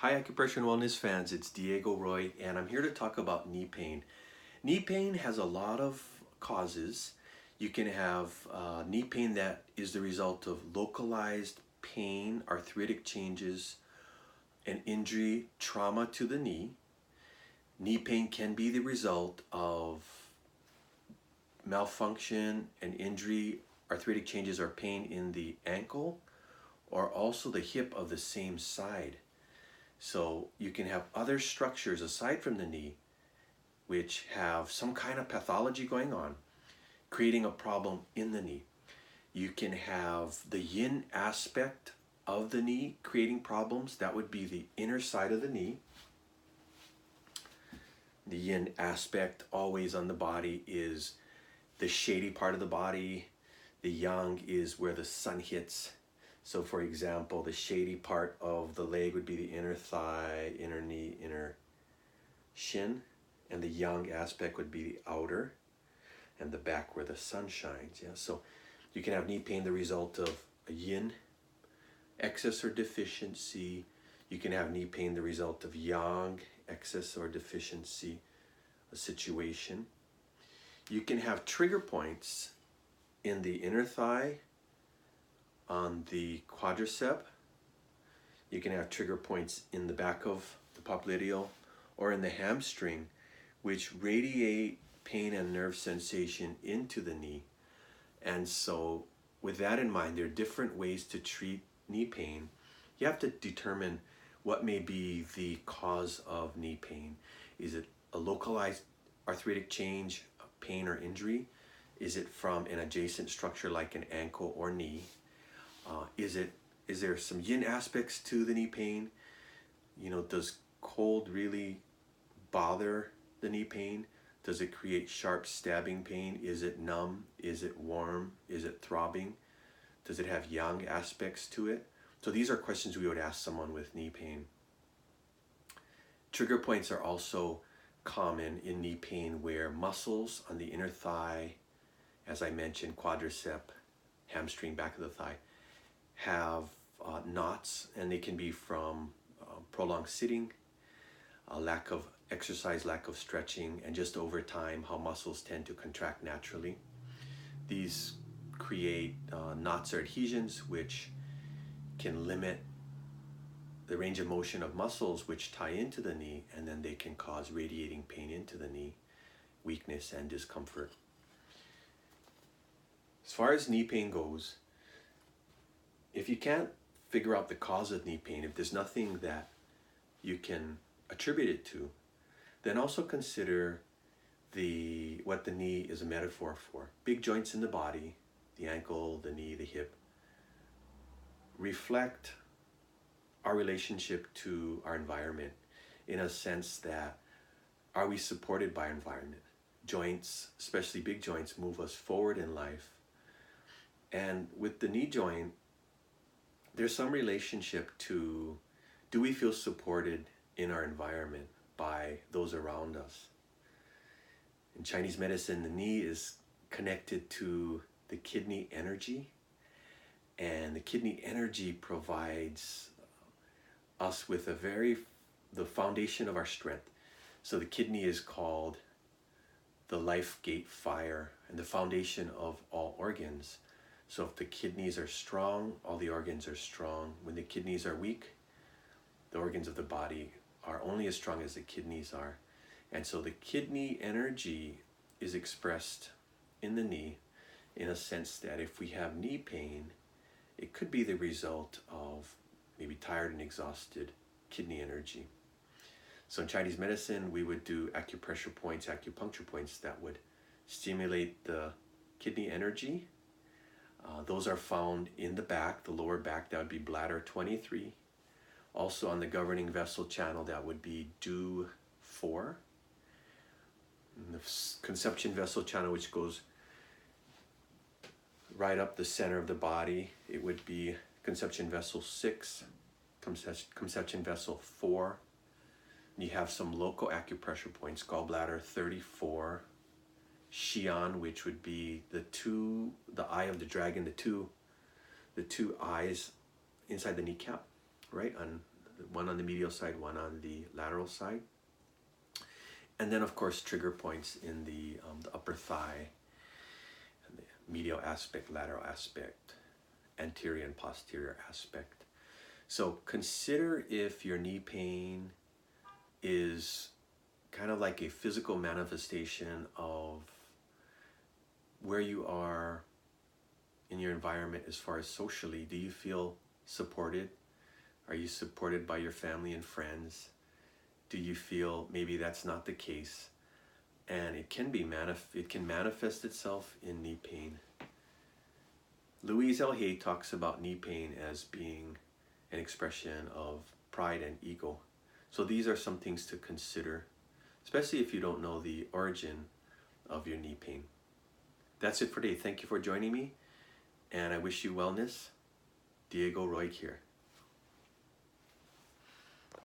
Hi Acupressure and Wellness fans, it's Diego Roy and I'm here to talk about knee pain. Knee pain has a lot of causes. You can have knee pain that is the result of localized pain, arthritic changes, an injury, trauma to the knee. Knee pain can be the result of malfunction, an injury, arthritic changes or pain in the ankle or also the hip of the same side. So you can have other structures aside from the knee which have some kind of pathology going on, creating a problem in the knee. You can have the yin aspect of the knee creating problems. That would be the inner side of the knee. The yin aspect always on the body is the shady part of the body. The yang is where the sun hits. So for example, the shady part of the leg would be the inner thigh, inner knee, inner shin. And the yang aspect would be the outer and the back where the sun shines. Yeah, so you can have knee pain the result of a yin excess or deficiency. You can have knee pain the result of yang excess or deficiency, a situation. You can have trigger points in the inner thigh, on the quadricep. You can have trigger points in the back of the popliteal or in the hamstring, which radiate pain and nerve sensation into the knee. And so with that in mind, there are different ways to treat knee pain. You have to determine what may be the cause of knee pain. Is it a localized arthritic change, pain or injury? Is it from an adjacent structure like an ankle or knee? Is there some yin aspects to the knee pain? You know, does cold really bother the knee pain? Does it create sharp stabbing pain? Is it numb? Is it warm? Is it throbbing? Does it have yang aspects to it? So these are questions we would ask someone with knee pain. Trigger points are also common in knee pain where muscles on the inner thigh, as I mentioned, quadricep, hamstring, back of the thigh, have knots, and they can be from prolonged sitting, a lack of exercise, lack of stretching, and just over time how muscles tend to contract naturally. These create knots or adhesions which can limit the range of motion of muscles which tie into the knee, and then they can cause radiating pain into the knee, weakness and discomfort. As far as knee pain goes, if you can't figure out the cause of knee pain, if there's nothing that you can attribute it to, then also consider what the knee is a metaphor for. Big joints in the body, the ankle, the knee, the hip, reflect our relationship to our environment in a sense that, are we supported by our environment? Joints, especially big joints, move us forward in life. And with the knee joint, there's some relationship to, do we feel supported in our environment by those around us? In Chinese medicine, the knee is connected to the kidney energy, and the kidney energy provides us with the foundation of our strength. So the kidney is called the life gate fire and the foundation of all organs. So if the kidneys are strong, all the organs are strong. When the kidneys are weak, the organs of the body are only as strong as the kidneys are. And so the kidney energy is expressed in the knee in a sense that if we have knee pain, it could be the result of maybe tired and exhausted kidney energy. So in Chinese medicine, we would do acupressure points, acupuncture points that would stimulate the kidney energy. Those are found in the back, the lower back, that would be bladder 23. Also on the governing vessel channel, that would be Du 4. And the conception vessel channel, which goes right up the center of the body, it would be conception vessel 6, conception vessel 4. You have some local acupressure points, gallbladder 34, Xian, which would be the eye of the dragon, the two eyes inside the kneecap, right on one on the medial side, one on the lateral side. And then of course trigger points in the upper thigh, the medial aspect, lateral aspect, anterior and posterior aspect. So consider if your knee pain is kind of like a physical manifestation of where you are in your environment as far as socially. Do you feel supported? Are you supported by your family and friends? Do you feel maybe that's not the case? And it can manifest itself in knee pain. Louise L. Hay talks about knee pain as being an expression of pride and ego. So these are some things to consider, especially if you don't know the origin of your knee pain. That's it for today. Thank you for joining me, and I wish you wellness. Diego Roig here.